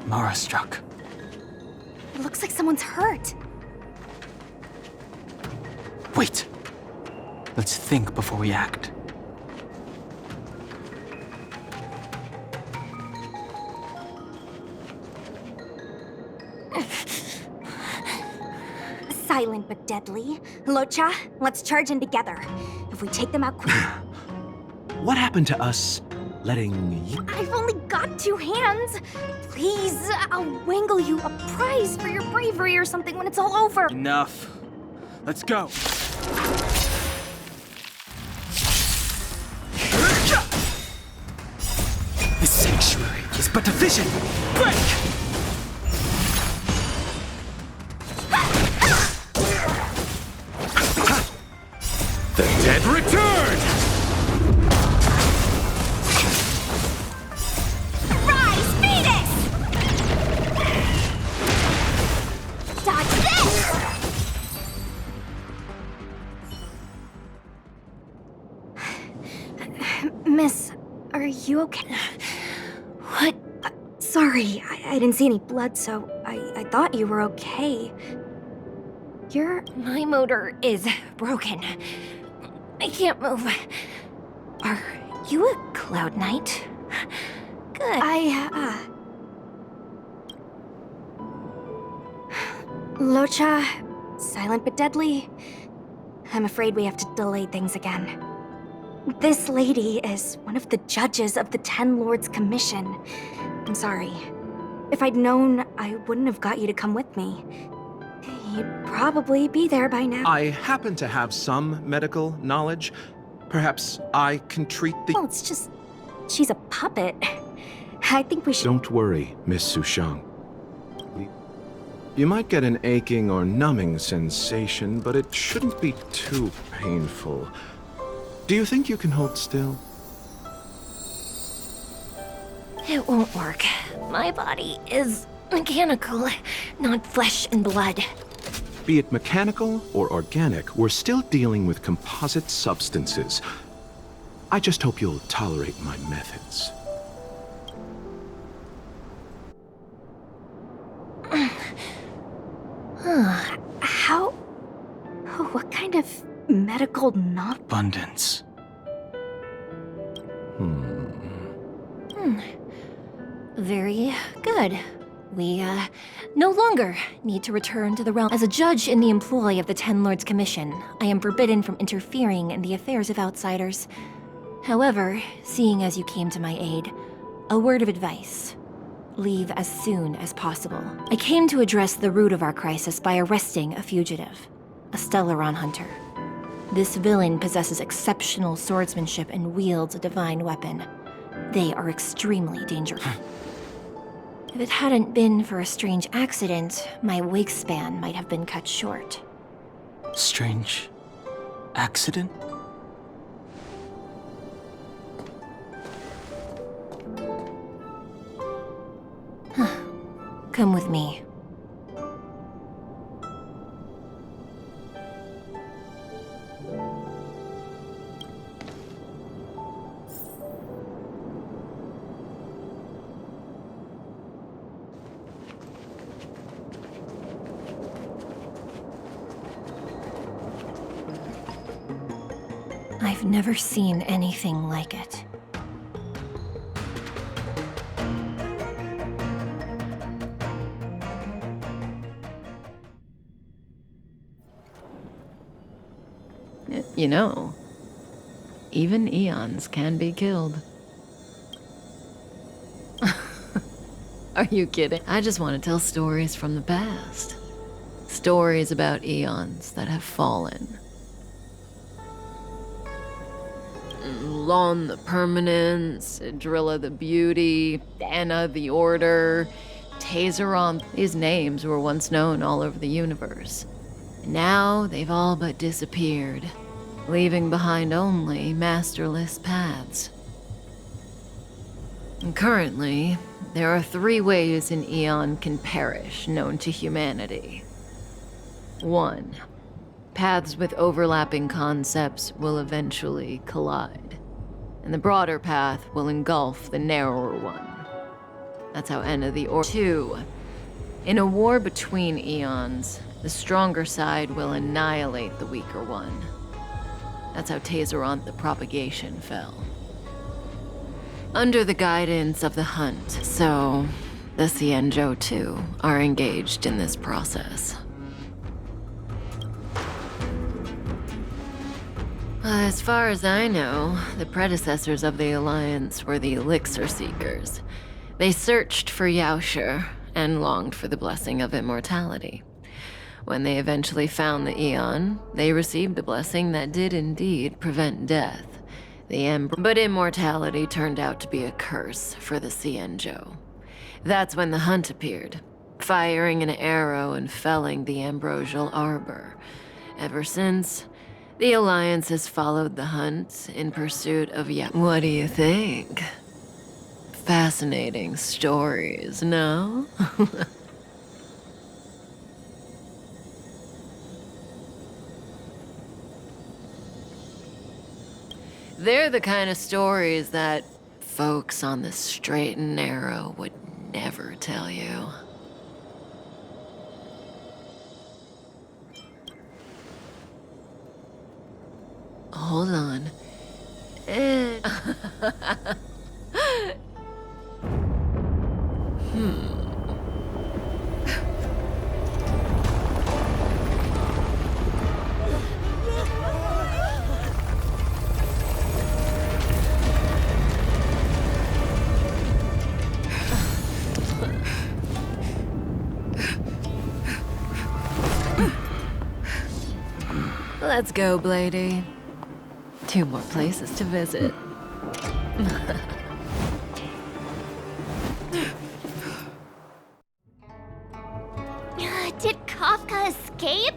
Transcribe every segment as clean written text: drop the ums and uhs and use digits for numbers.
Mara struck. It looks like someone's hurt. Wait. Let's think before we act. Silent but deadly. Locha, let's charge in together. If we take them out quick... What happened to us letting you... I've only got 2 hands. Please, I'll wangle you a prize for your bravery or something when it's all over. Enough. Let's go. This sanctuary is but a vision. Break! The dead return! Rise, Venus! Dodge this! Miss, are you okay? What? Sorry, I didn't see any blood, so I thought you were okay. My motor is broken. I can't move. Are you a Cloud Knight? Good. Locha, silent but deadly. I'm afraid we have to delay things again. This lady is one of the judges of the Ten Lords Commission. I'm sorry. If I'd known, I wouldn't have got you to come with me. You'd probably be there by now. I happen to have some medical knowledge. Perhaps I can treat the... Well, it's just... she's a puppet. I think we should... Don't worry, Miss Sushang. You might get an aching or numbing sensation, but it shouldn't be too painful. Do you think you can hold still? It won't work. My body is mechanical, not flesh and blood. Be it mechanical or organic, we're still dealing with composite substances. I just hope you'll tolerate my methods. How... what kind of medical knowledge? Abundance. Very good. We, no longer need to return to the realm. As a judge in the employ of the Ten Lords Commission, I am forbidden from interfering in the affairs of outsiders. However, seeing as you came to my aid, a word of advice. Leave as soon as possible. I came to address the root of our crisis by arresting a fugitive, a Stellaron hunter. This villain possesses exceptional swordsmanship and wields a divine weapon. They are extremely dangerous. If it hadn't been for a strange accident, my wake span might have been cut short. Strange accident? Come with me. I've never seen anything like it. You know, even eons can be killed. Are you kidding? I just want to tell stories from the past. Stories about eons that have fallen. Lon the Permanence, Drilla the Beauty, Anna the Order, Tazeron. These names were once known all over the universe. Now they've all but disappeared, leaving behind only masterless paths. And currently, there are 3 ways an eon can perish known to humanity. 1. Paths with overlapping concepts will eventually collide, and the broader path will engulf the narrower one. That's how Enna the Order. 2. In a war between eons, the stronger side will annihilate the weaker one. That's how Tazeron the Propagation fell. Under the guidance of the Hunt, so the Xianzhou too are engaged in this process. As far as I know, the predecessors of the Alliance were the Elixir Seekers. They searched for Yaoshi and longed for the blessing of immortality. When they eventually found the Eon, they received the blessing that did indeed prevent death. But immortality turned out to be a curse for the Xianzhou. That's when the Hunt appeared, firing an arrow and felling the ambrosial arbor. Ever since, the Alliance has followed the Hunt in pursuit of What do you think? Fascinating stories, no? They're the kind of stories that folks on the straight and narrow would never tell you. Hold on. Let's go, Blady. 2 more places to visit. Did Kafka escape?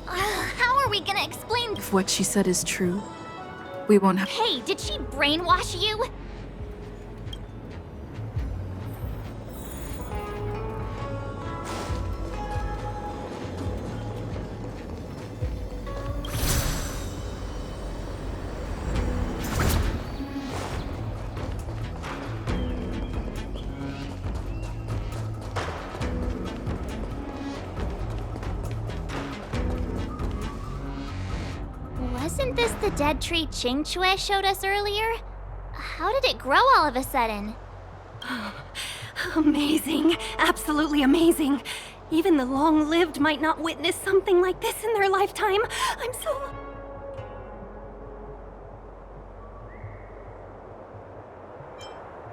How are we gonna explain? If what she said is true, we won't have. Hey, did she brainwash you? Wasn't this the dead tree Qingque showed us earlier? How did it grow all of a sudden? Amazing. Absolutely amazing. Even the long-lived might not witness something like this in their lifetime. I'm so...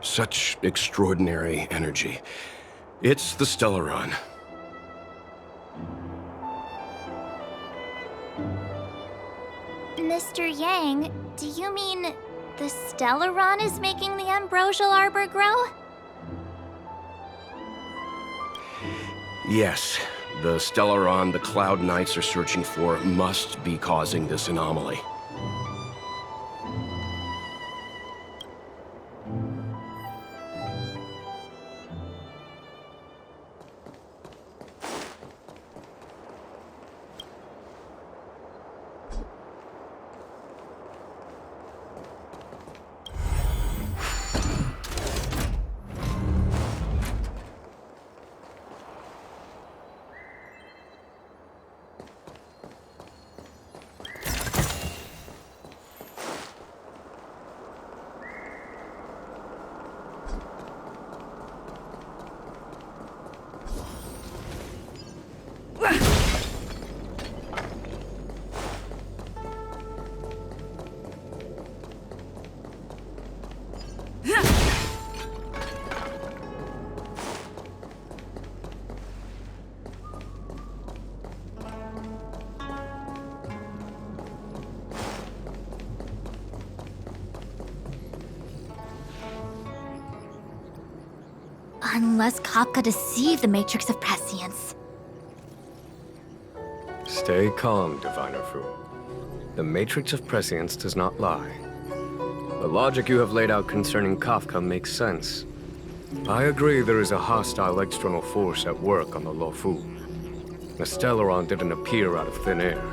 Such extraordinary energy. It's the Stellaron. Mr. Yang, do you mean the Stellaron is making the ambrosial arbor grow? Yes, the Stellaron the Cloud Knights are searching for must be causing this anomaly. Unless Kapka deceived the Matrix of Prescience. Stay calm, Diviner Fu. The Matrix of Prescience does not lie. The logic you have laid out concerning Kafka makes sense. I agree there is a hostile external force at work on the Luofu. The Stellaron didn't appear out of thin air.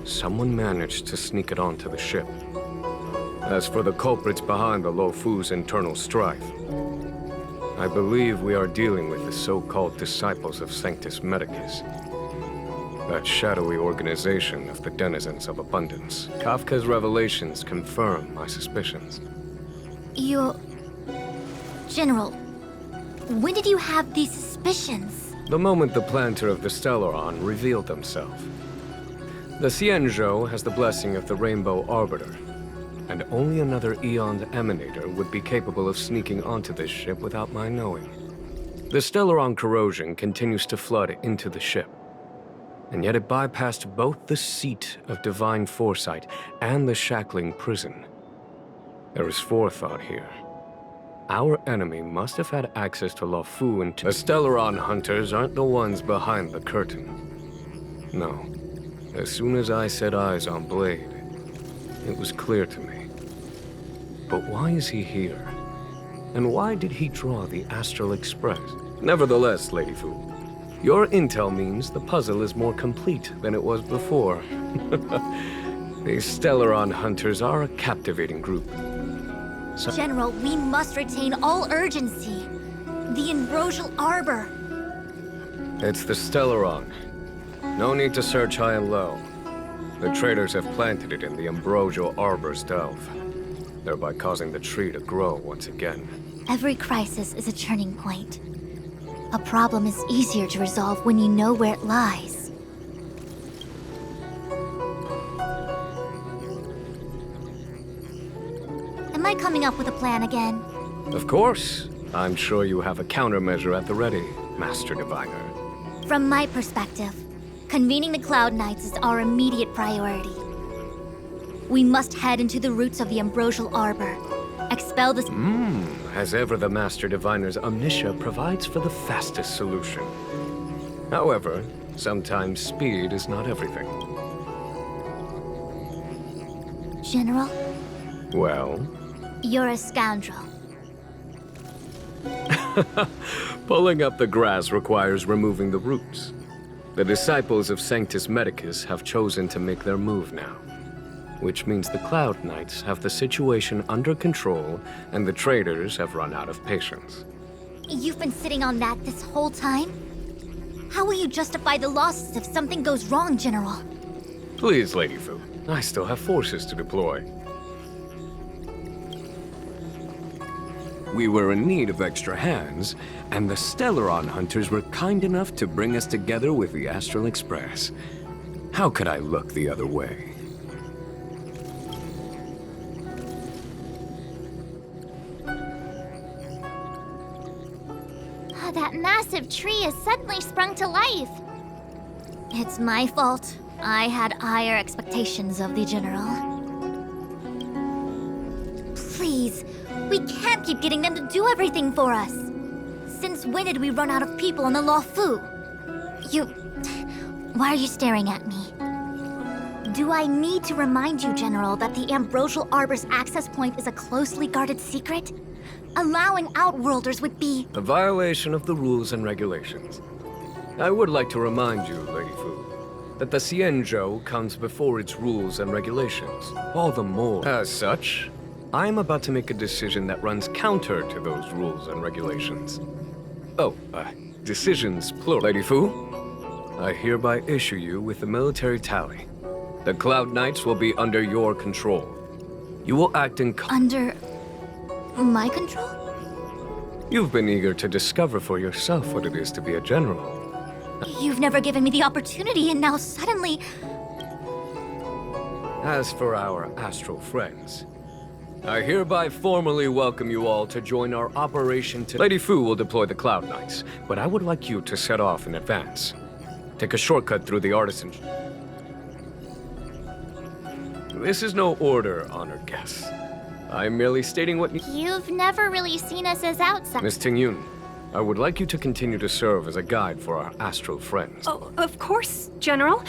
Someone managed to sneak it onto the ship. As for the culprits behind the Luofu's internal strife, I believe we are dealing with the so-called disciples of Sanctus Medicus. That shadowy organization of the denizens of abundance. Kafka's revelations confirm my suspicions. General, when did you have these suspicions? The moment the planter of the Stellaron revealed himself. The Xianzhou has the blessing of the Rainbow Arbiter, and only another Eon's Emanator would be capable of sneaking onto this ship without my knowing. The Stellaron corrosion continues to flood into the ship, and yet it bypassed both the seat of divine foresight and the shackling prison. There is forethought here. Our enemy must have had access to Luofu and the Stellaron hunters aren't the ones behind the curtain. No. As soon as I set eyes on Blade, it was clear to me. But why is he here? And why did he draw the Astral Express? Nevertheless, Lady Fu, your intel means the puzzle is more complete than it was before. These Stellaron hunters are a captivating group. General, we must retain all urgency. The Ambrosial Arbor. It's the Stellaron. No need to search high and low. The traders have planted it in the Ambrosial Arbor's delve, thereby causing the tree to grow once again. Every crisis is a turning point. A problem is easier to resolve when you know where it lies. Am I coming up with a plan again? Of course. I'm sure you have a countermeasure at the ready, Master Diviner. From my perspective, convening the Cloud Knights is our immediate priority. We must head into the roots of the Ambrosial Arbor, expel the... As ever, the Master Diviner's omniscia provides for the fastest solution. However, sometimes speed is not everything. General, Well? you're a scoundrel. Pulling up the grass requires removing the roots. The disciples of Sanctus Medicus have chosen to make their move now, which means the Cloud Knights have the situation under control and the traders have run out of patience. You've been sitting on that this whole time? How will you justify the losses if something goes wrong, General? Please, Lady Fu, I still have forces to deploy. We were in need of extra hands, and the Stellaron hunters were kind enough to bring us together with the Astral Express. How could I look the other way? That massive tree has suddenly sprung to life. It's my fault. I had higher expectations of the General. Please, we can't keep getting them to do everything for us. Since when did we run out of people on the Luofu? Why are you staring at me? Do I need to remind you, General, that the Ambrosial Arbor's access point is a closely guarded secret? Allowing Outworlders would be... A violation of the rules and regulations. I would like to remind you, Lady Fu, that the Xianzhou comes before its rules and regulations. All the more. As such, I am about to make a decision that runs counter to those rules and regulations. Decisions plural. Lady Fu, I hereby issue you with the military tally. The Cloud Knights will be under your control. You will act in... Under... my control? You've been eager to discover for yourself what it is to be a general. You've never given me the opportunity, and now suddenly... As for our astral friends, I hereby formally welcome you all to join our operation to... Lady Fu will deploy the Cloud Knights, but I would like you to set off in advance. Take a shortcut through the artisan... This is no order, honored guests. I'm merely stating what... You've never really seen us as outsiders. Miss Tingyun, I would like you to continue to serve as a guide for our astral friends. Oh, of course, General.